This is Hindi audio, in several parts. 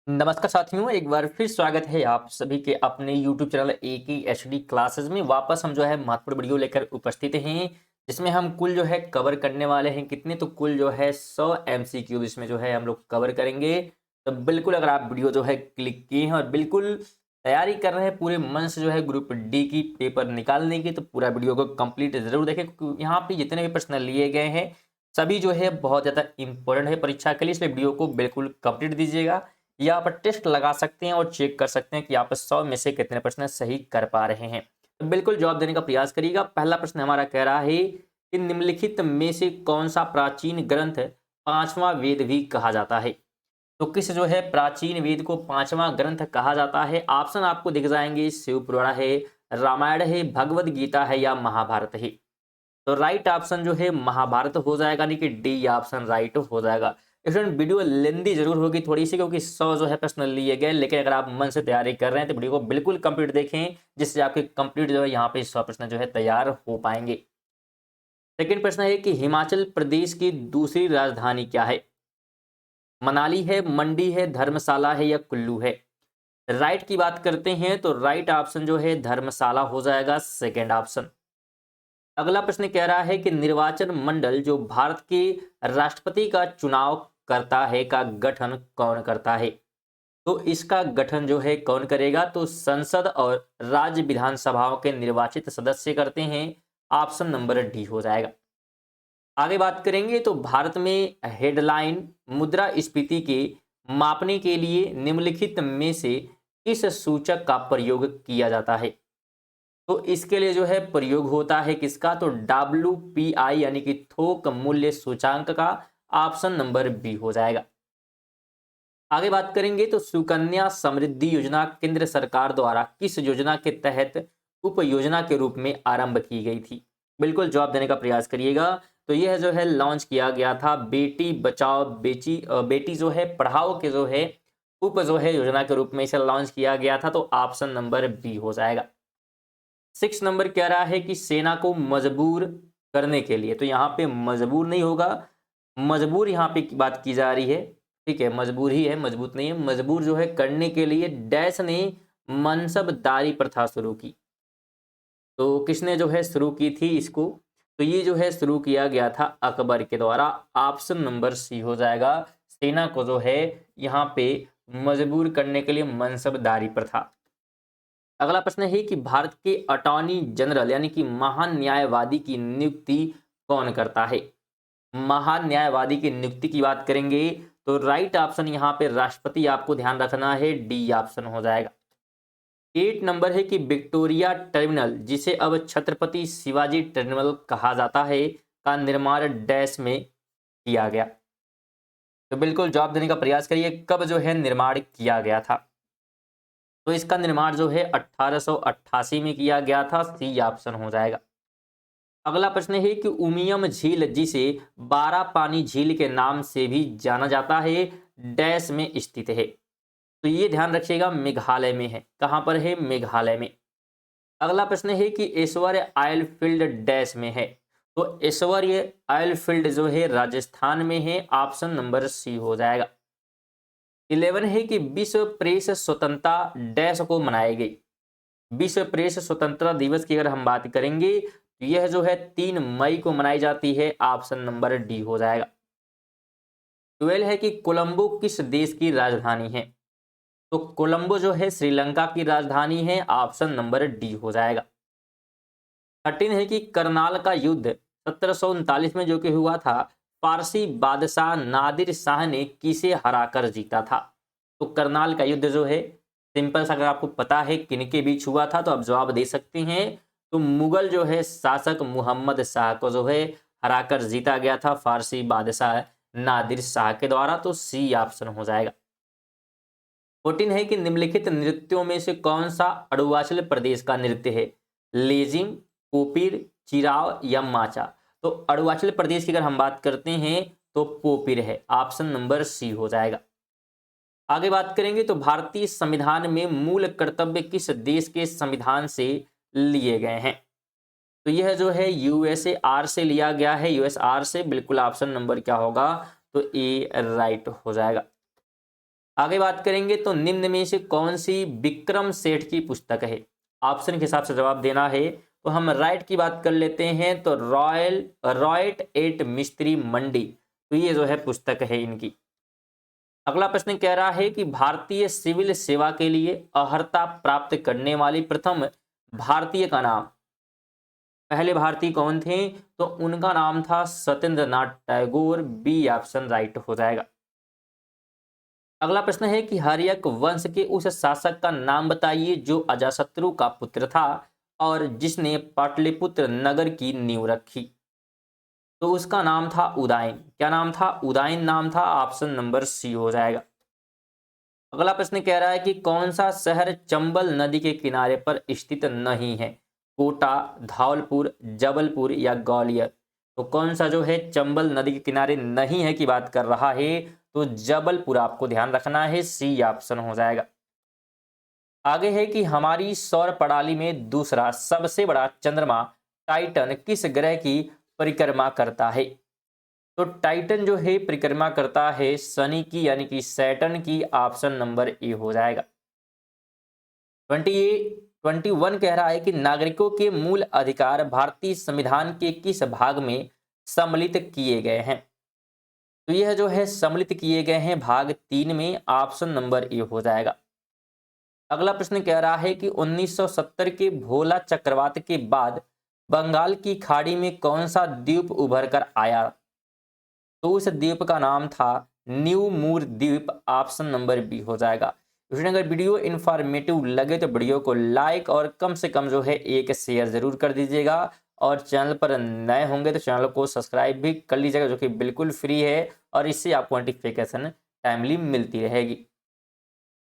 नमस्कार साथियों, एक बार फिर स्वागत है आप सभी के अपने YouTube चैनल AKHD क्लासेस में। वापस हम जो है महत्वपूर्ण वीडियो लेकर उपस्थित हैं, जिसमें हम कुल जो है कवर करने वाले हैं कितने, तो कुल जो है 100 MCQ इसमें जो है हम लोग कवर करेंगे। तो बिल्कुल अगर आप वीडियो जो है क्लिक किए हैं और बिल्कुल तैयारी कर रहे हैं पूरे मन से जो है ग्रुप डी की पेपर निकालने की, तो पूरा वीडियो को कंप्लीट जरूर देखें, क्योंकि यहाँ पे जितने भी प्रश्न लिए गए हैं सभी जो है बहुत ज़्यादा इंपॉर्टेंट है परीक्षा के लिए, इसलिए वीडियो को बिल्कुल कंप्लीट दीजिएगा। या आप टेस्ट लगा सकते हैं और चेक कर सकते हैं कि आप 100 में से कितने प्रश्न सही कर पा रहे हैं। तो बिल्कुल जवाब देने का प्रयास करिएगा। पहला प्रश्न हमारा कह रहा है कि निम्नलिखित में से कौन सा प्राचीन ग्रंथ पांचवा वेद भी कहा जाता है। तो किस जो है प्राचीन वेद को पांचवा ग्रंथ कहा जाता है। ऑप्शन आपको दिख जाएंगे, शिव पुराण है, रामायण है, भगवद गीता है या महाभारत है। तो राइट ऑप्शन जो है महाभारत हो जाएगा, यानी कि डी ऑप्शन राइट हो जाएगा। स्टूडेंट वीडियो लेंदी जरूर होगी थोड़ी सी, क्योंकि 100 जो है प्रश्न लिए गए, लेकिन अगर आप मन से तैयारी कर रहे हैं तो वीडियो को बिल्कुल कंप्लीट देखें, जिससे आपके कंप्लीट जो है यहाँ पे 100 प्रश्न जो है तैयार हो पाएंगे। सेकंड प्रश्न है कि हिमाचल प्रदेश की दूसरी राजधानी क्या है। मनाली है, मंडी है, धर्मशाला है या कुल्लू है। राइट की बात करते हैं तो राइट ऑप्शन जो है धर्मशाला हो जाएगा, सेकेंड ऑप्शन। अगला प्रश्न कह रहा है कि निर्वाचन मंडल जो भारत के राष्ट्रपति का चुनाव करता है का गठन कौन करता है। तो इसका गठन जो है कौन करेगा, तो संसद और राज्य विधानसभाओं के निर्वाचित सदस्य करते हैं। ऑप्शन नंबर डी हो जाएगा। आगे बात करेंगे तो भारत में हेडलाइन मुद्रास्फीति के मापने के लिए निम्नलिखित में से किस सूचक का प्रयोग किया जाता है। तो इसके लिए जो है प्रयोग होता है किसका, तो WPI यानी कि थोक मूल्य सूचांक का। ऑप्शन नंबर बी हो जाएगा। आगे बात करेंगे तो सुकन्या समृद्धि योजना केंद्र सरकार द्वारा किस योजना के तहत उप योजना के रूप में आरंभ की गई थी। बिल्कुल जवाब देने का प्रयास करिएगा। तो यह जो है लॉन्च किया गया था बेटी बचाओ बेटी जो है पढ़ाओ के जो है उप जो है योजना के रूप में इसे लॉन्च किया गया था। तो ऑप्शन नंबर बी हो जाएगा। 6 नंबर कह रहा है कि सेना को मजबूर करने के लिए, तो यहाँ पे मजबूर नहीं होगा, मजबूर यहाँ पे की बात की जा रही है। ठीक है, मजबूर ही है, मजबूत नहीं है। मजबूर जो है करने के लिए डैश ने मनसबदारी प्रथा शुरू की। तो किसने जो है शुरू की थी इसको, तो ये जो है शुरू किया गया था अकबर के द्वारा। ऑप्शन नंबर सी हो जाएगा। सेना को जो है यहाँ पे मजबूर करने के लिए मनसबदारी प्रथा। अगला प्रश्न है कि भारत के अटॉर्नी जनरल यानी कि महान्यायवादी की नियुक्ति कौन करता है। महान्यायवादी की नियुक्ति की बात करेंगे तो राइट ऑप्शन यहाँ पे राष्ट्रपति आपको ध्यान रखना है, डी ऑप्शन हो जाएगा। 8 नंबर है कि विक्टोरिया टर्मिनल जिसे अब छत्रपति शिवाजी टर्मिनल कहा जाता है का निर्माण डैश में किया गया। तो बिल्कुल जवाब देने का प्रयास करिए, कब जो है निर्माण किया गया था। तो इसका निर्माण जो है 1888 में किया गया था, सी ऑप्शन हो जाएगा। अगला प्रश्न है कि उमियम झील जिसे 12 पानी झील के नाम से भी जाना जाता है डैश में स्थित है। तो ये ध्यान रखिएगा मेघालय में है। कहां पर है, मेघालय में। अगला प्रश्न है कि ऐश्वर्य ऑयल फील्ड डैश में है। तो ऐश्वर्य ऑयल फील्ड जो है राजस्थान में है। ऑप्शन नंबर सी हो जाएगा। 11 है कि विश्व प्रेस स्वतंत्रता डैश को मनाई गई। विश्व प्रेस स्वतंत्रता दिवस की अगर हम बात करेंगे तो यह जो है 3 मई को मनाई जाती है। ऑप्शन नंबर डी हो जाएगा। 12 है कि कोलंबो किस देश की राजधानी है। तो कोलंबो जो है श्रीलंका की राजधानी है। ऑप्शन नंबर डी हो जाएगा। 13 है कि करनाल का युद्ध 1739 में जो कि हुआ था, फारसी बादशाह नादिर शाह ने किसे हराकर जीता था। तो करनाल का युद्ध जो है सिंपल सा, अगर आपको पता है किनके बीच हुआ था तो आप जवाब दे सकते हैं। तो मुगल जो है शासक मोहम्मद शाह को जो है हराकर जीता गया था फारसी बादशाह नादिर शाह के द्वारा। तो सी ऑप्शन हो जाएगा। 14 है कि निम्नलिखित नृत्यों में से कौन सा अरुणाचल प्रदेश का नृत्य है। लेजिम, पोपिर, चिराव या माचा। तो अरुणाचल प्रदेश की अगर हम बात करते हैं तो पोपिर है। ऑप्शन नंबर सी हो जाएगा। आगे बात करेंगे तो भारतीय संविधान में मूल कर्तव्य किस देश के संविधान से लिए गए हैं। तो यह जो है यूएसआर से लिया गया है, यूएसआर से। बिल्कुल ऑप्शन नंबर क्या होगा, तो ए राइट हो जाएगा। आगे बात करेंगे तो निम्न में से कौन सी विक्रम सेठ की पुस्तक है? ऑप्शन के हिसाब से जवाब देना है। तो हम राइट की बात कर लेते हैं तो रॉयट एट मिस्त्री मंडी, तो ये जो है पुस्तक है इनकी। अगला प्रश्न कह रहा है कि भारतीय सिविल सेवा के लिए अर्हता प्राप्त करने वाली प्रथम भारतीय का नाम, पहले भारतीय कौन थे? तो उनका नाम था Satyendra Nath Tagore, B option right हो जाएगा। अगला प्रश्न है कि हर्यक वंश के उस शासक का नाम बताइए जो अजातशत्रु का पुत्र था और जिसने पाटलिपुत्र नगर की नींव रखी। तो उसका नाम था उदयन। क्या नाम था? उदयन नाम था, ऑप्शन नंबर सी हो जाएगा। अगला प्रश्न कह रहा है कि कौन सा शहर चंबल नदी के किनारे पर स्थित नहीं है? कोटा, धौलपुर, जबलपुर या ग्वालियर। तो कौन सा जो है चंबल नदी के किनारे नहीं है की बात कर रहा है? तो जबलपुर आपको ध्यान रखना है, सी ऑप्शन हो जाएगा। आगे है कि हमारी सौर प्रणाली में दूसरा सबसे बड़ा चंद्रमा टाइटन किस ग्रह की परिक्रमा करता है? तो टाइटन जो है परिक्रमा करता है शनि की, यानी कि सैटर्न की, ऑप्शन नंबर ए हो जाएगा। 21 कह रहा है कि नागरिकों के मूल अधिकार भारतीय संविधान के किस भाग में सम्मिलित किए गए हैं? तो यह जो है सम्मिलित किए गए हैं भाग 3 में, ऑप्शन नंबर ए हो जाएगा। अगला प्रश्न कह रहा है कि 1970 के भोला चक्रवात के बाद बंगाल की खाड़ी में कौन सा द्वीप उभर कर आया? तो उस द्वीप का नाम था न्यू मूर द्वीप, ऑप्शन नंबर बी हो जाएगा। अगर वीडियो इन्फॉर्मेटिव लगे तो वीडियो को लाइक और कम से कम जो है एक शेयर जरूर कर दीजिएगा, और चैनल पर नए होंगे तो चैनल को सब्सक्राइब भी कर लीजिएगा, जो कि बिल्कुल फ्री है और इससे आपको नोटिफिकेशन टाइमली मिलती रहेगी।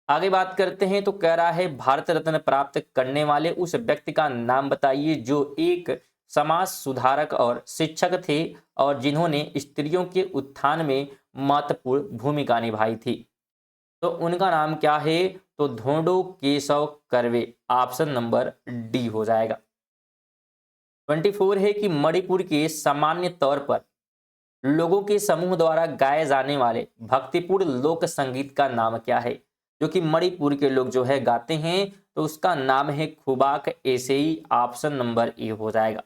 आगे बात करते हैं तो कह रहा है भारत रत्न प्राप्त करने वाले उस व्यक्ति का नाम बताइए जो एक समाज सुधारक और शिक्षक थे और जिन्होंने स्त्रियों के उत्थान में महत्वपूर्ण भूमिका निभाई थी। तो उनका नाम क्या है? तो Dhondo Keshav Karve, option number D हो जाएगा। 24 है कि मणिपुर के सामान्य तौर पर लोगों के समूह द्वारा गाए जाने वाले भक्तिपूर्ण लोक संगीत का नाम क्या है? जो कि मणिपुर के लोग जो है गाते हैं, तो उसका नाम है खुबाक एसेई, ऑप्शन नंबर ए हो जाएगा।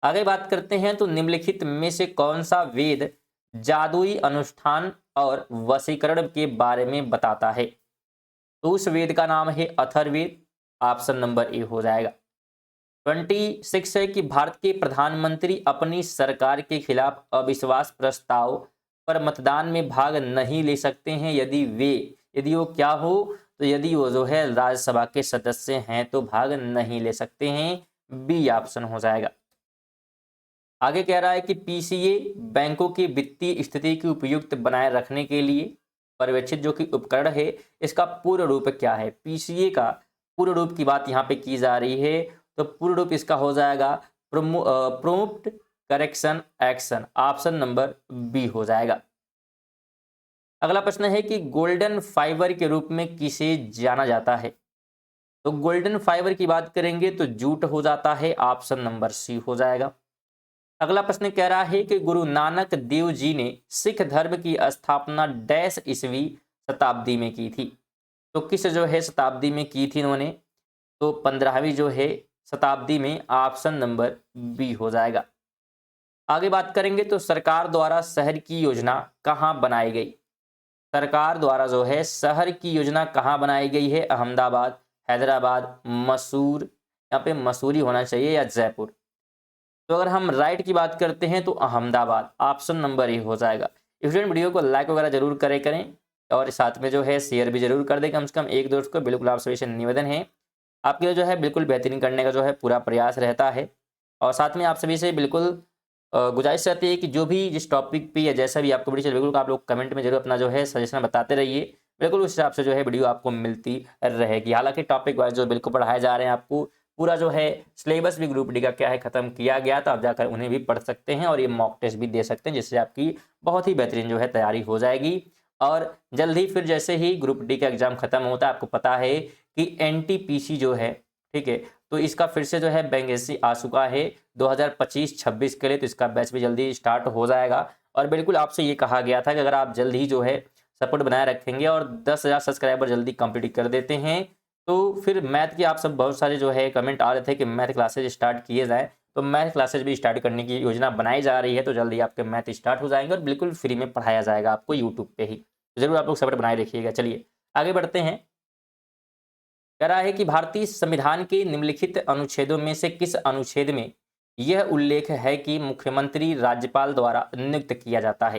आगे बात करते हैं तो निम्नलिखित में से कौन सा वेद जादुई अनुष्ठान और वशीकरण के बारे में बताता है? तो उस वेद का नाम है अथर्ववेद, ऑप्शन नंबर ए हो जाएगा। 26 है कि भारत के प्रधानमंत्री अपनी सरकार के खिलाफ अविश्वास प्रस्ताव पर मतदान में भाग नहीं ले सकते हैं यदि वो क्या हो? तो यदि वो जो है राज्यसभा के सदस्य हैं तो भाग नहीं ले सकते हैं, बी ऑप्शन हो जाएगा। आगे कह रहा है कि पीसीए बैंकों की वित्तीय स्थिति की उपयुक्त बनाए रखने के लिए पर्यवेक्षित जो कि उपकरण है, इसका पूर्ण रूप क्या है? पीसीए का पूर्ण रूप की बात यहाँ पे की जा रही है, तो पूर्ण रूप इसका हो जाएगा prompt correction action, option number B हो जाएगा। अगला प्रश्न है कि गोल्डन फाइबर के रूप में किसे जाना जाता है? तो गोल्डन फाइबर की बात करेंगे तो जूट हो जाता है, ऑप्शन नंबर सी हो जाएगा। अगला प्रश्न कह रहा है कि गुरु नानक देव जी ने सिख धर्म की स्थापना डैश ईस्वी शताब्दी में की थी? तो किस जो है शताब्दी में की थी इन्होंने? तो 15वीं जो है शताब्दी में, ऑप्शन नंबर बी हो जाएगा। आगे बात करेंगे तो सरकार द्वारा शहर की योजना कहाँ बनाई गई? सरकार द्वारा जो है शहर की योजना कहाँ बनाई गई है? अहमदाबाद, हैदराबाद, मसूर, यहाँ पे मसूरी होना चाहिए, या जयपुर। तो अगर हम राइट की बात करते हैं तो अहमदाबाद, ऑप्शन नंबर ए हो जाएगा। स्टूडेंट वीडियो को लाइक वगैरह जरूर करें और साथ में जो है शेयर भी जरूर कर दें, कम से कम एक दोस्त को। बिल्कुल आप सभी से निवेदन है, आपके लिए जो है बिल्कुल बेहतरीन करने का जो है पूरा प्रयास रहता है। और साथ में आप सभी से बिल्कुल गुजारिश रहती है कि जो भी जिस टॉपिक पे या जैसा भी आपको वीडियो चले, बिल्कुल आप लोग कमेंट में जरूर अपना जो है सजेशन बताते रहिए, बिल्कुल उस हिसाब से जो है वीडियो आपको मिलती रहेगी। हालांकि टॉपिक वाइज जो बिल्कुल पढ़ाए जा रहे हैं, आपको पूरा जो है सिलेबस भी ग्रुप डी का क्या है खत्म किया गया, तो आप जाकर उन्हें भी पढ़ सकते हैं और ये मॉक टेस्ट भी दे सकते हैं, जिससे आपकी बहुत ही बेहतरीन जो है तैयारी हो जाएगी। और जल्द ही फिर जैसे ही ग्रुप डी का एग्जाम खत्म होता है, आपको पता है कि एनटीपीसी जो है, ठीक है, तो इसका फिर से जो है वैकेंसी आ चुका है 2025-26 के लिए, तो इसका बैच भी जल्दी स्टार्ट हो जाएगा। और बिल्कुल आपसे ये कहा गया था कि अगर आप जल्द ही जो है सपोर्ट बनाए रखेंगे और 10,000 सब्सक्राइबर जल्दी कंप्लीट कर देते हैं, तो फिर मैथ की आप सब बहुत सारे जो है कमेंट आ रहे थे कि मैथ क्लासेज स्टार्ट किए जाएँ, तो मैथ क्लासेज भी स्टार्ट करने की योजना बनाई जा रही है। तो जल्दी आपके मैथ स्टार्ट हो जाएँगे और बिल्कुल फ्री में पढ़ाया जाएगा आपको यूट्यूब पे ही। ज़रूर आप लोग सपोर्ट बनाए रखिएगा। चलिए आगे बढ़ते हैं। कह रहा है कि भारतीय संविधान के निम्नलिखित अनुच्छेदों में से किस अनुच्छेद में यह उल्लेख है कि मुख्यमंत्री राज्यपाल द्वारा नियुक्त किया जाता है?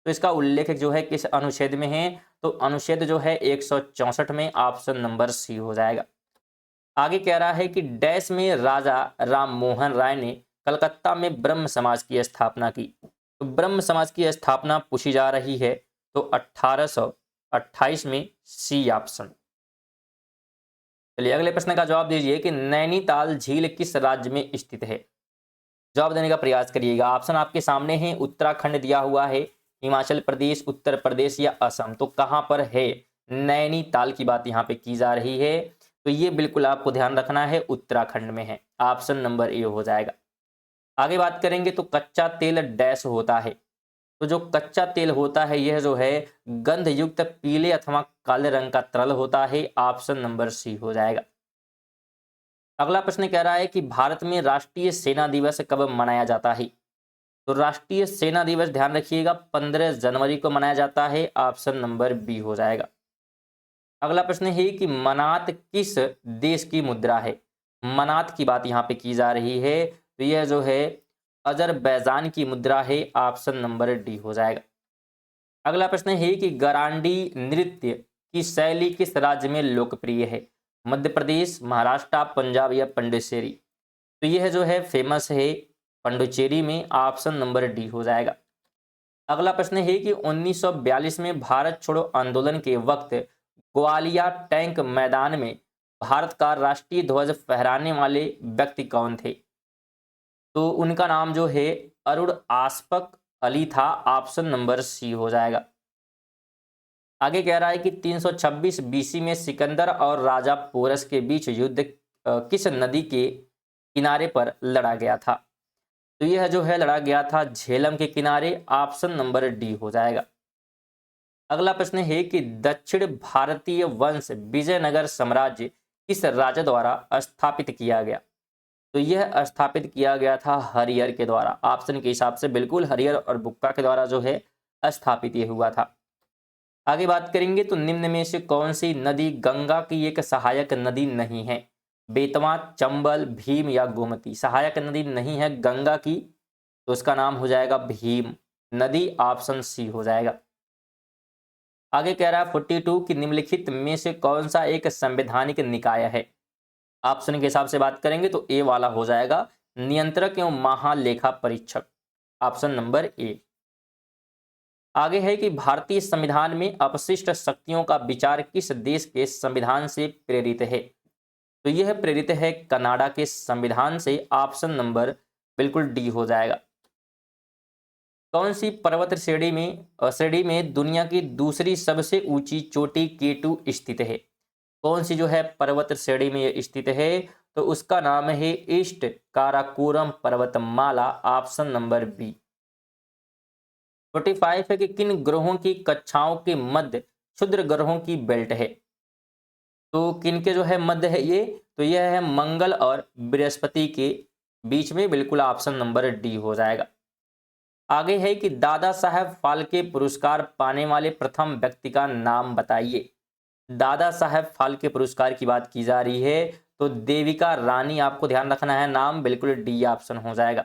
तो इसका उल्लेख जो है किस अनुच्छेद में है? तो अनुच्छेद जो है 164 में, ऑप्शन नंबर सी हो जाएगा। आगे कह रहा है कि डैश में राजा राम मोहन राय ने कलकत्ता में ब्रह्म समाज की स्थापना की। तो ब्रह्म समाज की स्थापना पूछी जा रही है, तो 1828 में, सी ऑप्शन। चलिए अगले प्रश्न का जवाब दीजिए कि नैनीताल झील किस राज्य में स्थित है? जवाब देने का प्रयास करिएगा। ऑप्शन आपके सामने है, उत्तराखंड दिया हुआ है, हिमाचल प्रदेश, उत्तर प्रदेश या असम। तो कहां पर है? नैनीताल की बात यहां पे की जा रही है, तो ये बिल्कुल आपको ध्यान रखना है, उत्तराखंड में है। ऑप्शन नंबर ए हो जाएगा। आगे बात करेंगे तो कच्चा तेल डैश होता है। तो जो कच्चा तेल होता है यह जो है गंध युक्त पीले अथवा काले रंग का तरल होता है। ऑप्शन नंबर सी हो जाएगा। अगला प्रश्न कह रहा है कि भारत में राष्ट्रीय सेना दिवस कब मनाया जाता है? तो राष्ट्रीय सेना दिवस ध्यान रखिएगा 15 जनवरी को मनाया जाता है। ऑप्शन नंबर बी हो जाएगा। अगला प्रश्न है कि मनात किस देश की मुद्रा है? मनात की बात यहाँ पे की जा रही है, तो यह जो है अजरबैजान की मुद्रा है। ऑप्शन नंबर डी हो जाएगा। अगला प्रश्न है कि गरांडी नृत्य की शैली किस राज्य में लोकप्रिय है? मध्य प्रदेश, महाराष्ट्र, पंजाब या पांडिचेरी। तो यह जो है फेमस है पांडिचेरी में। ऑप्शन नंबर डी हो जाएगा। अगला प्रश्न है कि 1942 में भारत छोड़ो आंदोलन के वक्त ग्वालिया टैंक मैदान में भारत का राष्ट्रीय ध्वज फहराने वाले व्यक्ति कौन थे? तो उनका नाम जो है अरुण आस्पक अली था। ऑप्शन नंबर सी हो जाएगा। आगे कह रहा है कि 326 बीसी में सिकंदर और राजा पोरस के बीच युद्ध किस नदी के किनारे पर लड़ा गया था? तो यह जो है लड़ा गया था झेलम के किनारे। ऑप्शन नंबर डी हो जाएगा। अगला प्रश्न है कि दक्षिण भारतीय वंश विजयनगर साम्राज्य किस राजा द्वारा स्थापित किया गया? तो यह स्थापित किया गया था हरिहर के द्वारा। ऑप्शन के हिसाब से बिल्कुल हरिहर और बुक्का के द्वारा जो है स्थापित ये हुआ था। आगे बात करेंगे तो निम्न में से कौन सी नदी गंगा की एक सहायक नदी नहीं है? बेतवा, चंबल, भीम या गोमती। सहायक नदी नहीं है गंगा की, तो उसका नाम हो जाएगा भीम नदी। ऑप्शन सी हो जाएगा। आगे कह रहा है 42 की निम्नलिखित में से कौन सा एक संवैधानिक निकाय है? ऑप्शन के हिसाब से बात करेंगे तो ए वाला हो जाएगा, नियंत्रक एवं महालेखा परीक्षक। Option number A. आगे है कि भारतीय संविधान में अपशिष्ट शक्तियों का विचार किस देश के संविधान से प्रेरित है? तो यह प्रेरित है कनाडा के संविधान से। ऑप्शन नंबर बिल्कुल डी हो जाएगा। कौन सी पर्वत श्रेणी में दुनिया की दूसरी सबसे ऊंची चोटी केटू स्थित है? कौन सी जो है पर्वत श्रेणी में ये स्थित है? तो उसका नाम है ईस्ट काराकोरम पर्वतमाला। Option number B. 45 है कि किन ग्रहों की कक्षाओं के मध्य क्षुद्र ग्रहों की बेल्ट है? तो किनके जो है मध्य है ये? तो यह है मंगल और बृहस्पति के बीच में। बिल्कुल ऑप्शन नंबर डी हो जाएगा। आगे है कि दादा साहब फाल्के पुरस्कार पाने वाले प्रथम व्यक्ति का नाम बताइए। दादा साहब फाल्के पुरस्कार की बात की जा रही है, तो देविका रानी आपको ध्यान रखना है नाम। बिल्कुल डी ऑप्शन हो जाएगा।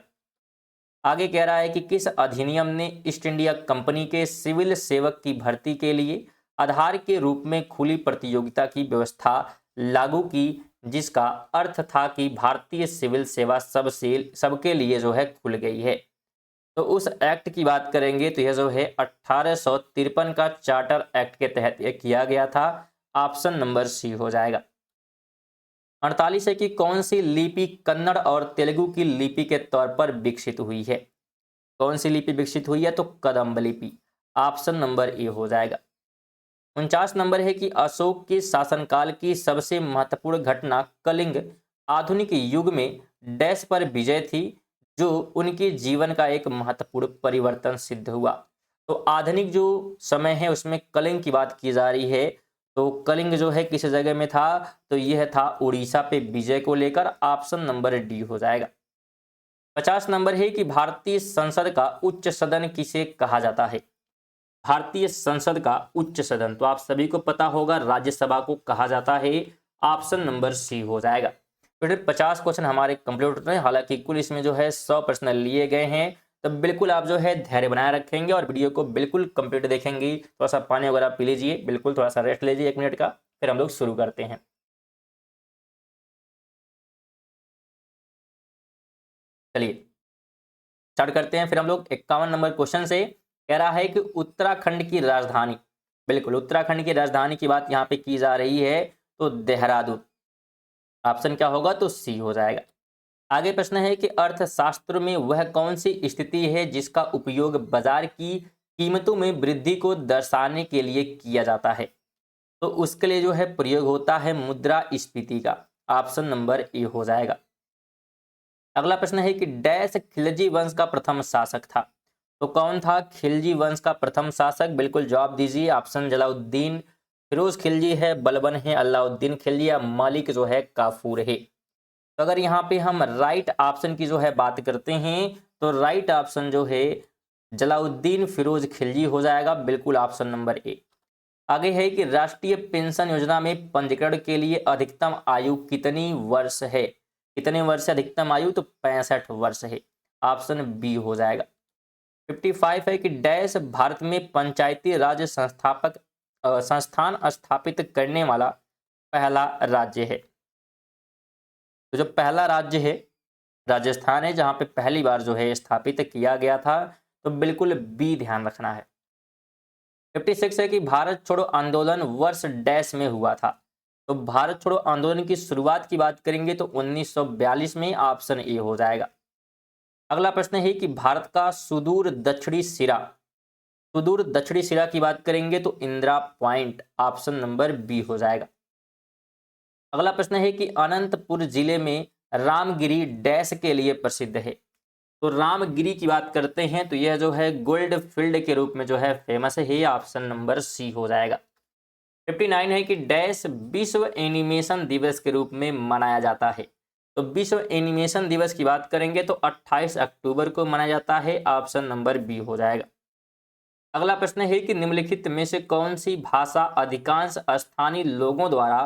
आगे कह रहा है कि किस अधिनियम ने ईस्ट इंडिया कंपनी के सिविल सेवक की भर्ती के लिए आधार के रूप में खुली प्रतियोगिता की व्यवस्था लागू की, जिसका अर्थ था कि भारतीय सिविल सेवा सबके लिए जो है खुल गई है? तो उस एक्ट की बात करेंगे तो यह जो है 1853 का चार्टर एक्ट के तहत यह किया गया था। ऑप्शन नंबर सी हो जाएगा। 48 है कि कौन सी लिपि कन्नड़ और तेलुगु की लिपि के तौर पर विकसित हुई है? कौन सी लिपि विकसित हुई है? तो कदम्ब लिपि। ऑप्शन नंबर ए हो जाएगा। 49 नंबर है कि अशोक के शासनकाल की सबसे महत्वपूर्ण घटना कलिंग आधुनिक युग में डैश पर विजय थी, जो उनके जीवन का एक महत्वपूर्ण परिवर्तन सिद्ध हुआ। तो आधुनिक जो समय है उसमें कलिंग की बात की जा रही है। तो कलिंग जो है किस जगह में था, तो यह था उड़ीसा पे विजय को लेकर। ऑप्शन नंबर डी हो जाएगा। 50 नंबर है कि भारतीय संसद का उच्च सदन किसे कहा जाता है। भारतीय संसद का उच्च सदन तो आप सभी को पता होगा राज्यसभा को कहा जाता है। ऑप्शन नंबर सी हो जाएगा। फिर 50 क्वेश्चन हमारे कंप्लीट होते हैं। हालांकि कुल इसमें जो है 100 प्रश्न लिए गए हैं। तो बिल्कुल आप जो है धैर्य बनाए रखेंगे और वीडियो को बिल्कुल कंप्लीट देखेंगे। थोड़ा सा पानी वगैरह पी लीजिए, बिल्कुल थोड़ा सा रेस्ट लीजिए 1 मिनट का, फिर हम लोग शुरू करते हैं। चलिए स्टार्ट करते हैं। फिर हम लोग 51 नंबर क्वेश्चन से कह रहा है कि उत्तराखंड की राजधानी, बिल्कुल उत्तराखंड की राजधानी की बात यहाँ पे की जा रही है, तो देहरादून। ऑप्शन क्या होगा, तो सी हो जाएगा। आगे प्रश्न है कि अर्थशास्त्र में वह कौन सी स्थिति है जिसका उपयोग बाजार की कीमतों में वृद्धि को दर्शाने के लिए किया जाता है। तो उसके लिए जो है प्रयोग होता है मुद्रास्फीति का। ऑप्शन नंबर ए हो जाएगा। अगला प्रश्न है कि डैश खिलजी वंश का प्रथम शासक था। तो कौन था खिलजी वंश का प्रथम शासक, बिल्कुल जवाब दीजिए। ऑप्शन जलाउद्दीन फिरोज खिलजी है, बलबन है, अलाउद्दीन खिलजी या मलिक जो है काफूर है। तो अगर यहाँ पे हम राइट ऑप्शन की जो है बात करते हैं, तो राइट ऑप्शन जो है जलाउद्दीन फिरोज खिलजी हो जाएगा, बिल्कुल ऑप्शन नंबर ए। आगे है कि राष्ट्रीय पेंशन योजना में पंजीकरण के लिए अधिकतम आयु कितनी वर्ष है। कितने वर्ष है अधिकतम आयु, तो 65 वर्ष है। ऑप्शन बी हो जाएगा। 55 है कि डैश भारत में पंचायती राज संस्थान स्थापित करने वाला पहला राज्य है। तो जो पहला राज्य है राजस्थान है, जहां पे पहली बार जो है स्थापित किया गया था। तो बिल्कुल बी ध्यान रखना है। 56 है कि भारत छोड़ो आंदोलन वर्ष डैश में हुआ था। तो भारत छोड़ो आंदोलन की शुरुआत की बात करेंगे तो 1942 में। ऑप्शन ए हो जाएगा। अगला प्रश्न है कि भारत का सुदूर दक्षिणी सिरा, सुदूर दक्षिणी सिरा की बात करेंगे तो Indira point. Option number B हो जाएगा। अगला प्रश्न है कि अनंतपुर जिले में रामगिरी डैश के लिए प्रसिद्ध है। तो रामगिरी की बात करते हैं तो यह जो है गोल्ड फील्ड के रूप में जो है फेमस है। ऑप्शन नंबर सी हो जाएगा। 59 है कि डैश विश्व एनिमेशन दिवस के रूप में मनाया जाता है। तो विश्व एनिमेशन दिवस की बात करेंगे तो 28 अक्टूबर को मनाया जाता है। ऑप्शन नंबर बी हो जाएगा। अगला प्रश्न है कि निम्नलिखित में से कौन सी भाषा अधिकांश स्थानीय लोगों द्वारा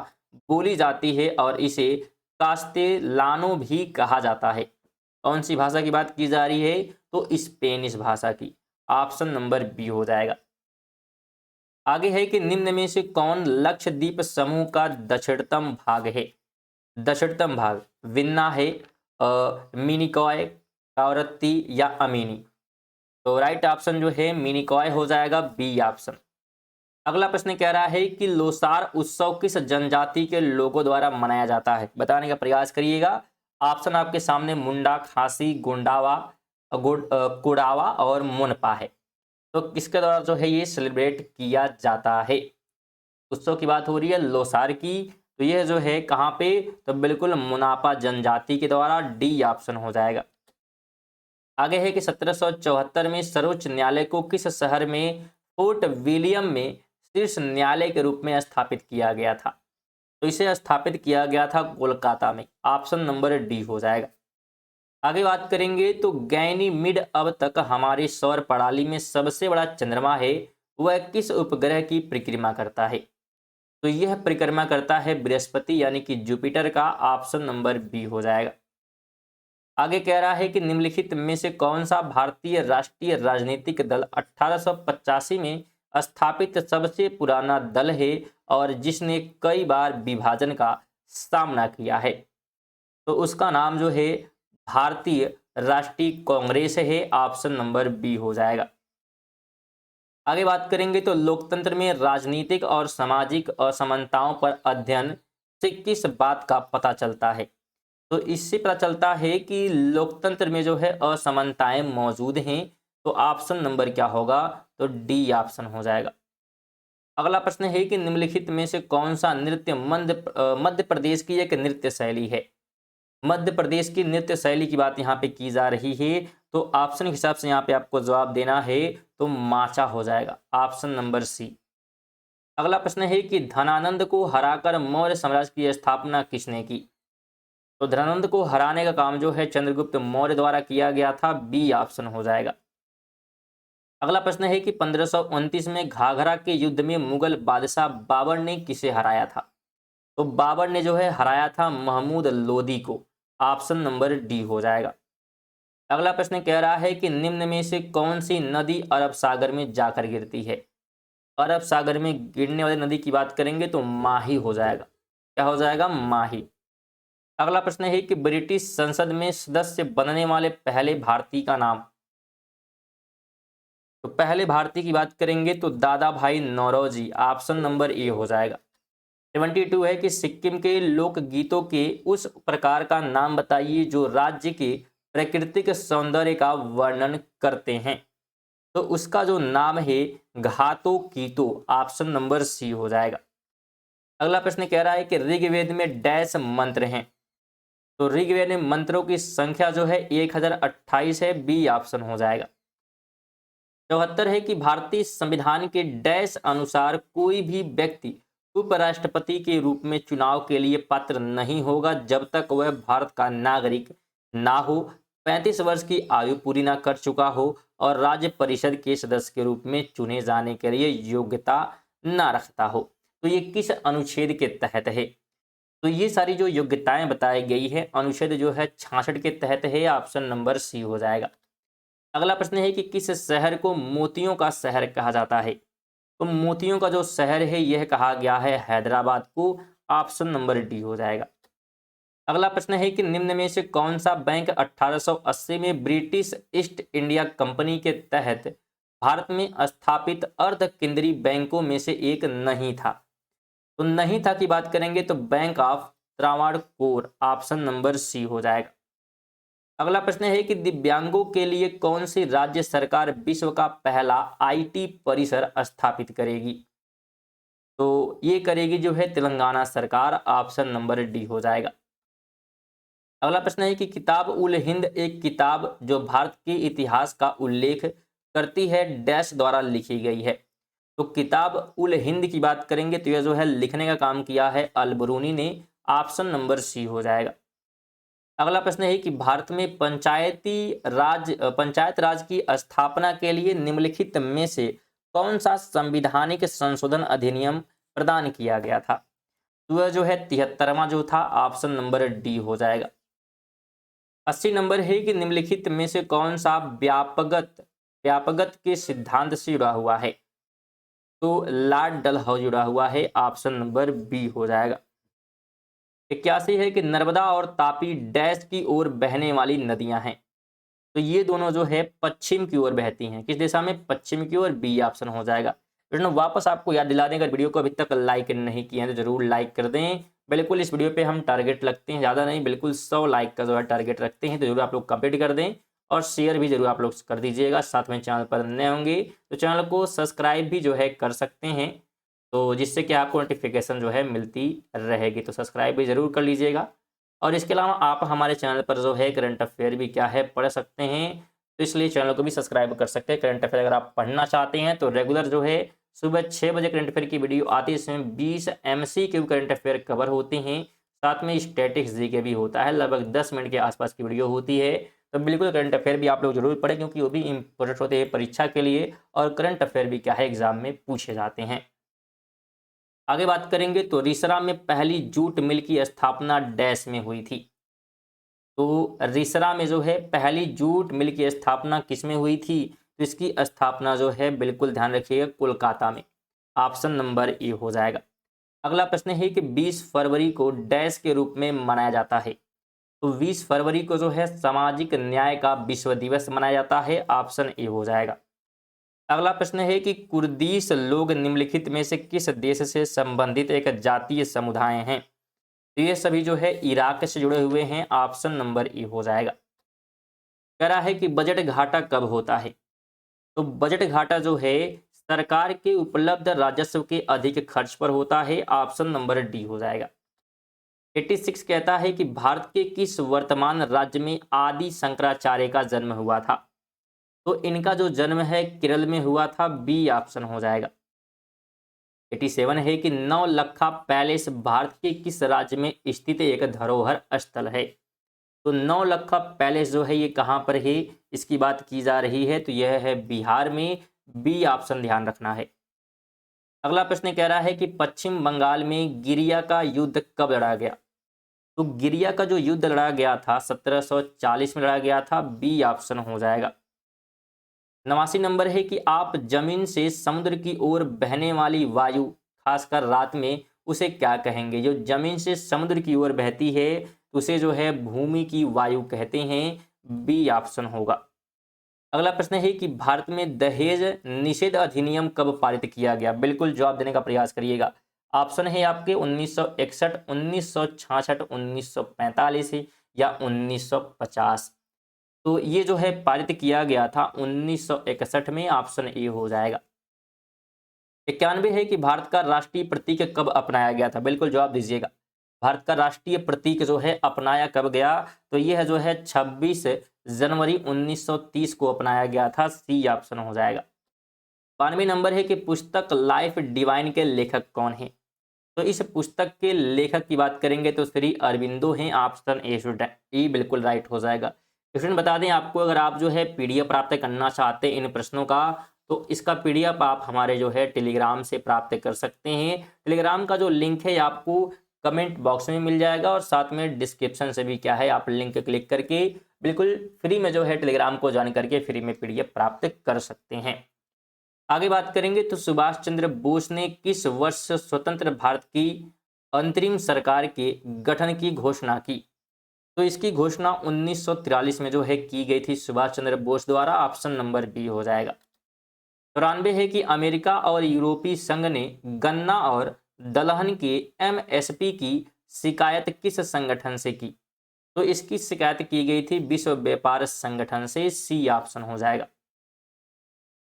बोली जाती है और इसे कास्तेलानो भी कहा जाता है। कौन सी भाषा की बात की जा रही है, तो स्पेनिश भाषा की। ऑप्शन नंबर बी हो जाएगा। आगे है कि निम्न में से कौन लक्षद्वीप समूह का दक्षिणतम भाग है। दक्षिणतम भाग विन्ना है, मिनिकॉय, कावरत्ती या अमीनी। तो राइट ऑप्शन जो है मिनिकॉय हो जाएगा, बी ऑप्शन। अगला प्रश्न कह रहा है कि लोसार उत्सव किस जनजाति के लोगों द्वारा मनाया जाता है, बताने का प्रयास करिएगा। ऑप्शन आपके सामने मुंडा, खासी, गुंडावा, कुड़ावा और मुनपा है। तो किसके द्वारा जो है ये सेलिब्रेट किया जाता है। उत्सव की बात हो रही है लोसार की, तो यह जो है कहाँ पे, तो बिल्कुल मुनापा जनजाति के द्वारा। डी ऑप्शन हो जाएगा। आगे है कि 1774 में सर्वोच्च न्यायालय को किस शहर में फोर्ट विलियम में शीर्ष न्यायालय के रूप में स्थापित किया गया था। तो इसे स्थापित किया गया था कोलकाता में। ऑप्शन नंबर डी हो जाएगा। आगे बात करेंगे तो गैनीमिड अब तक हमारे सौर प्रणाली में सबसे बड़ा चंद्रमा है, वह किस उपग्रह की परिक्रमा करता है। तो यह परिक्रमा करता है बृहस्पति यानी कि जुपिटर का। ऑप्शन नंबर बी हो जाएगा। आगे कह रहा है कि निम्नलिखित में से कौन सा भारतीय राष्ट्रीय राजनीतिक दल 1885 में स्थापित सबसे पुराना दल है और जिसने कई बार विभाजन का सामना किया है। तो उसका नाम जो है भारतीय राष्ट्रीय कांग्रेस है। ऑप्शन नंबर बी हो जाएगा। आगे बात करेंगे तो लोकतंत्र में राजनीतिक और सामाजिक असमानताओं पर अध्ययन से किस बात का पता चलता है। तो इससे पता चलता है कि लोकतंत्र में जो है असमानताएं मौजूद हैं। तो ऑप्शन नंबर क्या होगा, तो डी ऑप्शन हो जाएगा। अगला प्रश्न है कि निम्नलिखित में से कौन सा नृत्य मध्य प्रदेश की एक नृत्य शैली है। मध्य प्रदेश की नृत्य शैली की बात यहाँ पे की जा रही है। तो ऑप्शन के हिसाब से यहाँ पे आपको जवाब देना है। तो माचा हो जाएगा, ऑप्शन नंबर सी। अगला प्रश्न है कि धनानंद को हराकर मौर्य साम्राज्य की स्थापना किसने की? तो धनानंद को हराने का काम जो है चंद्रगुप्त मौर्य द्वारा किया गया था, बी ऑप्शन हो जाएगा। अगला प्रश्न है कि 1529 में घाघरा के युद्ध में मुगल बादशाह बाबर ने किसे हराया था? तो बाबर ने जो है हराया था महमूद लोदी को, ऑप्शन नंबर डी हो जाएगा। अगला प्रश्न कह रहा है कि निम्न में से कौन सी नदी अरब सागर में जाकर गिरती है? अरब सागर में गिरने वाली नदी की बात करेंगे तो माही हो जाएगा। क्या हो जाएगा? माही। अगला प्रश्न है कि ब्रिटिश संसद में सदस्य बनने वाले पहले भारतीय का नाम? तो पहले भारतीय की बात करेंगे तो दादा भाई नौरोजी, ऑप्शन नंबर ए हो जाएगा। 72 है कि सिक्किम के लोकगीतों के उस प्रकार का नाम बताइए जो राज्य के प्राकृतिक सौंदर्य का वर्णन करते हैं। तो उसका जो नाम है घातो कीतो, ऑप्शन नंबर सी हो जाएगा। अगला प्रश्न कह रहा है कि ऋग्वेद में डैश मंत्र हैं? तो ऋग्वेद में मंत्रों की संख्या जो है 1028 है, बी ऑप्शन हो जाएगा। 74 है कि भारतीय संविधान के डैश अनुसार कोई भी व्यक्ति उपराष्ट्रपति के रूप में चुनाव के लिए पात्र नहीं होगा जब तक वह भारत का नागरिक ना हो, 35 वर्ष की आयु पूरी ना कर चुका हो और राज्य परिषद के सदस्य के रूप में चुने जाने के लिए योग्यता ना रखता हो। तो ये किस अनुच्छेद के तहत है? तो ये सारी जो योग्यताएं बताई गई है अनुच्छेद जो है 66 के तहत है, ऑप्शन नंबर सी हो जाएगा। अगला प्रश्न है कि किस शहर को मोतियों का शहर कहा जाता है? तो मोतियों का जो शहर है यह कहा गया है हैदराबाद को, ऑप्शन नंबर डी हो जाएगा। अगला प्रश्न है कि निम्न में से कौन सा बैंक 1880 में ब्रिटिश ईस्ट इंडिया कंपनी के तहत भारत में स्थापित अर्ध केंद्रीय बैंकों में से एक नहीं था? तो नहीं था की बात करेंगे तो bank of Travancore, option number C हो जाएगा। अगला प्रश्न है कि दिव्यांगों के लिए कौन सी राज्य सरकार विश्व का पहला आईटी परिसर स्थापित करेगी? तो ये करेगी जो है तेलंगाना सरकार, ऑप्शन नंबर डी हो जाएगा। अगला प्रश्न है कि किताब उल हिंद एक किताब जो भारत के इतिहास का उल्लेख करती है डैश द्वारा लिखी गई है? तो किताब उल हिंद की बात करेंगे तो यह जो है लिखने का काम किया है अल-बरूनी ने, ऑप्शन नंबर सी हो जाएगा। अगला प्रश्न है कि भारत में पंचायत राज की स्थापना के लिए निम्नलिखित में से कौन सा संवैधानिक संशोधन अधिनियम प्रदान किया गया था? तो वह जो है 73वां जो था, ऑप्शन नंबर डी हो जाएगा। 80 नंबर है कि निम्नलिखित में से कौन सा व्यापगत के सिद्धांत से जुड़ा हुआ है? तो लॉर्ड डलहौजी जुड़ा हुआ है, ऑप्शन नंबर बी हो जाएगा। 81 है कि नर्मदा और तापी डैश की ओर बहने वाली नदियां हैं? तो ये दोनों जो है पश्चिम की ओर बहती हैं। किस दिशा में? पश्चिम की ओर, बी ऑप्शन हो जाएगा। वापस आपको याद दिला दें, अगर वीडियो को अभी तक लाइक नहीं किए हैं तो जरूर लाइक कर दें। बिल्कुल इस वीडियो पे हम टारगेट रखते हैं, ज़्यादा नहीं, बिल्कुल 100 लाइक का जो है टारगेट रखते हैं, तो जरूर आप लोग कंप्लीट कर दें और शेयर भी जरूर आप लोग कर दीजिएगा। साथ में चैनल पर नए होंगे तो चैनल को सब्सक्राइब भी जो है कर सकते हैं, तो जिससे कि आपको नोटिफिकेशन जो है मिलती रहेगी। तो सब्सक्राइब भी ज़रूर कर लीजिएगा। और इसके अलावा आप हमारे चैनल पर जो है करंट अफेयर भी क्या है पढ़ सकते हैं, तो इसलिए चैनल को भी सब्सक्राइब कर सकते हैं। करंट अफेयर अगर आप पढ़ना चाहते हैं तो रेगुलर जो है सुबह 6 बजे करंट अफेयर की वीडियो आती है, इसमें 20 MCQ करंट अफेयर कवर होते हैं, साथ में स्टैटिक्स जीके भी होता है, लगभग 10 मिनट के आसपास की वीडियो होती है। तो बिल्कुल करंट अफेयर भी आप लोग जरूर पढ़ें क्योंकि वो भी इंपॉर्टेंट होते हैं परीक्षा के लिए, और करंट अफेयर भी क्या है एग्जाम में पूछे जाते हैं। आगे बात करेंगे तो रिसरा में पहली जूट मिल की स्थापना डैश में हुई थी? तो रिसरा में जो है पहली जूट मिल की स्थापना किस में हुई थी? तो इसकी स्थापना जो है बिल्कुल ध्यान रखिएगा कोलकाता में, ऑप्शन नंबर ए हो जाएगा। अगला प्रश्न है कि 20 फरवरी को डैश के रूप में मनाया जाता है? तो 20 फरवरी को जो है सामाजिक न्याय का विश्व दिवस मनाया जाता है, ऑप्शन ए हो जाएगा। अगला प्रश्न है कि कुर्दिश लोग निम्नलिखित में से किस देश से संबंधित एक जातीय समुदाय हैं? तो ये सभी जो है इराक से जुड़े हुए हैं, ऑप्शन नंबर ए हो जाएगा। कह रहा है कि बजट घाटा कब होता है? तो बजट घाटा जो है सरकार के उपलब्ध राजस्व के अधिक खर्च पर होता है, ऑप्शन नंबर डी हो जाएगा। 86 कहता है कि भारत के किस वर्तमान राज्य में आदि शंकराचार्य का जन्म हुआ था? तो इनका जो जन्म है केरल में हुआ था, बी ऑप्शन हो जाएगा। 87 है कि नौलखा पैलेस भारत के किस राज्य में स्थित एक धरोहर स्थल है। तो नौलखा पैलेस जो है ये कहाँ पर है, इसकी बात की जा रही है, तो यह है बिहार में, बी ऑप्शन ध्यान रखना है। अगला प्रश्न कह रहा है कि पश्चिम बंगाल में गिरिया का युद्ध कब लड़ा गया। तो गिरिया का जो युद्ध लड़ा गया था 1740 में लड़ा गया था, बी ऑप्शन हो जाएगा। 89 नंबर है कि आप जमीन से समुद्र की ओर बहने वाली वायु, खासकर रात में, उसे क्या कहेंगे। जो जमीन से समुद्र की ओर बहती है उसे जो है भूमि की वायु कहते हैं, बी ऑप्शन होगा। अगला प्रश्न है कि भारत में दहेज निषेध अधिनियम कब पारित किया गया। बिल्कुल जवाब देने का प्रयास करिएगा। ऑप्शन है आपके 1961, 1966, 1945 या 1950। तो ये जो है पारित किया गया था 1961 में, ऑप्शन ए हो जाएगा। 91 है कि भारत का राष्ट्रीय प्रतीक कब अपनाया गया था। बिल्कुल जवाब दीजिएगा। भारत का राष्ट्रीय प्रतीक जो है अपनाया कब गया, तो यह जो है 26 जनवरी 1930 को अपनाया गया था, सी ऑप्शन हो जाएगा। 92 नंबर है कि पुस्तक लाइफ डिवाइन के लेखक कौन है। तो इस पुस्तक के लेखक की बात करेंगे तो श्री अरविंदो हैं, ऑप्शन ए बिल्कुल राइट हो जाएगा। स्टूडेंट बता दें आपको, अगर आप जो है पीडीएफ प्राप्त करना चाहते हैं इन प्रश्नों का, तो इसका पीडीएफ आप हमारे जो है टेलीग्राम से प्राप्त कर सकते हैं। टेलीग्राम का जो लिंक है आपको कमेंट बॉक्स में मिल जाएगा और साथ में डिस्क्रिप्शन से भी क्या है, आप लिंक क्लिक करके बिल्कुल फ्री में जो है टेलीग्राम को ज्वाइन करके फ्री में पीडीएफ प्राप्त कर सकते हैं। आगे बात करेंगे तो सुभाष चंद्र बोस ने किस वर्ष स्वतंत्र भारत की अंतरिम सरकार के गठन की घोषणा की। तो इसकी घोषणा 1943 में जो है की गई थी सुभाष चंद्र बोस द्वारा, ऑप्शन नंबर बी हो जाएगा। 94 है कि अमेरिका और यूरोपीय संघ ने गन्ना और दलहन के एमएसपी की शिकायत किस संगठन से की। तो इसकी शिकायत की गई थी विश्व व्यापार संगठन से, सी ऑप्शन हो जाएगा।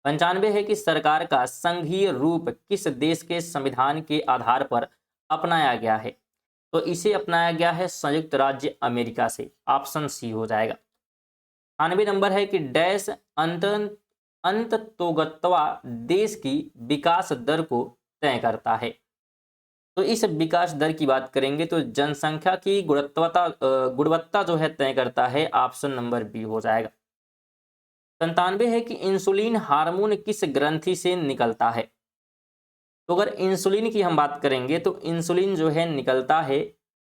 95 है कि सरकार का संघीय रूप किस देश के संविधान के आधार पर अपनाया गया है। तो इसे अपनाया गया है संयुक्त राज्य अमेरिका से, ऑप्शन सी हो जाएगा। 98 नंबर है कि डैश अंततोगत्वा देश की विकास दर को तय करता है। तो इस विकास दर की बात करेंगे तो जनसंख्या की गुणवत्ता जो है तय करता है, ऑप्शन नंबर बी हो जाएगा। 97 है कि इंसुलिन हार्मोन किस ग्रंथि से निकलता है। तो अगर इंसुलिन की हम बात करेंगे तो इंसुलिन जो है निकलता है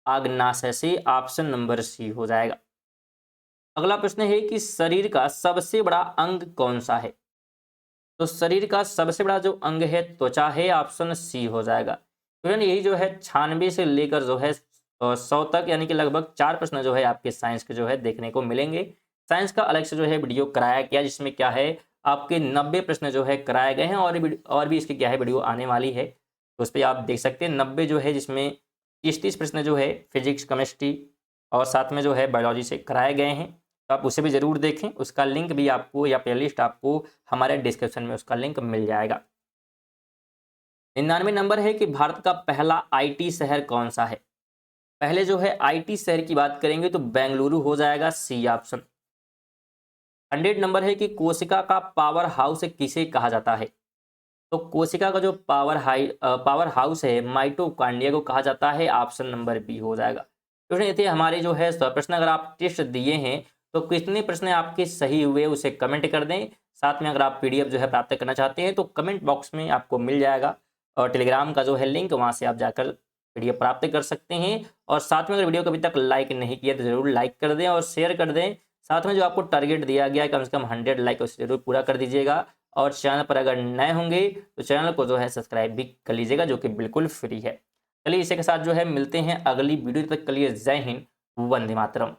आग्नाशय से, ऑप्शन नंबर सी हो जाएगा। अगला प्रश्न है कि शरीर का सबसे बड़ा अंग कौन सा है। तो शरीर का सबसे बड़ा जो अंग है त्वचा है, ऑप्शन सी हो जाएगा। तो यही जो है 96 से लेकर जो है 100 तक, यानी कि लगभग 4 प्रश्न जो है आपके साइंस के जो है देखने को मिलेंगे। साइंस का अलग से जो है वीडियो कराया गया, जिसमें क्या है आपके 90 प्रश्न जो है कराए गए हैं, और भी इसकी क्या है वीडियो आने वाली है, तो उस पर आप देख सकते हैं। 90 जो है जिसमें 30 प्रश्न जो है फिजिक्स, केमिस्ट्री और साथ में जो है बायोलॉजी से कराए गए हैं, तो आप उसे भी ज़रूर देखें। उसका लिंक भी आपको या प्लेलिस्ट आपको हमारे डिस्क्रिप्शन में उसका लिंक मिल जाएगा। 99 नंबर है कि भारत का पहला आईटी शहर कौन सा है। पहले जो है आईटी शहर की बात करेंगे तो बेंगलुरु हो जाएगा, सी ऑप्शन। 100 नंबर है कि कोशिका का पावर हाउस किसे कहा जाता है। तो कोशिका का जो पावर हाउस है माइटोकॉन्ड्रिया को कहा जाता है, ऑप्शन नंबर बी हो जाएगा। तो ये थे हमारे जो है 100 प्रश्न। अगर आप टेस्ट दिए हैं तो कितने प्रश्न आपके सही हुए उसे कमेंट कर दें। साथ में अगर आप पीडीएफ जो है प्राप्त करना चाहते हैं तो कमेंट बॉक्स में आपको मिल जाएगा, और टेलीग्राम का जो है लिंक, वहाँ से आप जाकर पीडीएफ प्राप्त कर सकते हैं। और साथ में अगर वीडियो को अभी तक लाइक नहीं किया तो ज़रूर लाइक कर दें और शेयर कर दें। साथ में जो आपको टारगेट दिया गया है कम से कम 100 लाइक, उसे जरूर पूरा कर दीजिएगा। और चैनल पर अगर नए होंगे तो चैनल को जो है सब्सक्राइब भी कर लीजिएगा, जो कि बिल्कुल फ्री है। चलिए इसी के साथ जो है मिलते हैं अगली वीडियो, तक के लिए जय हिंद, वंदे मातरम।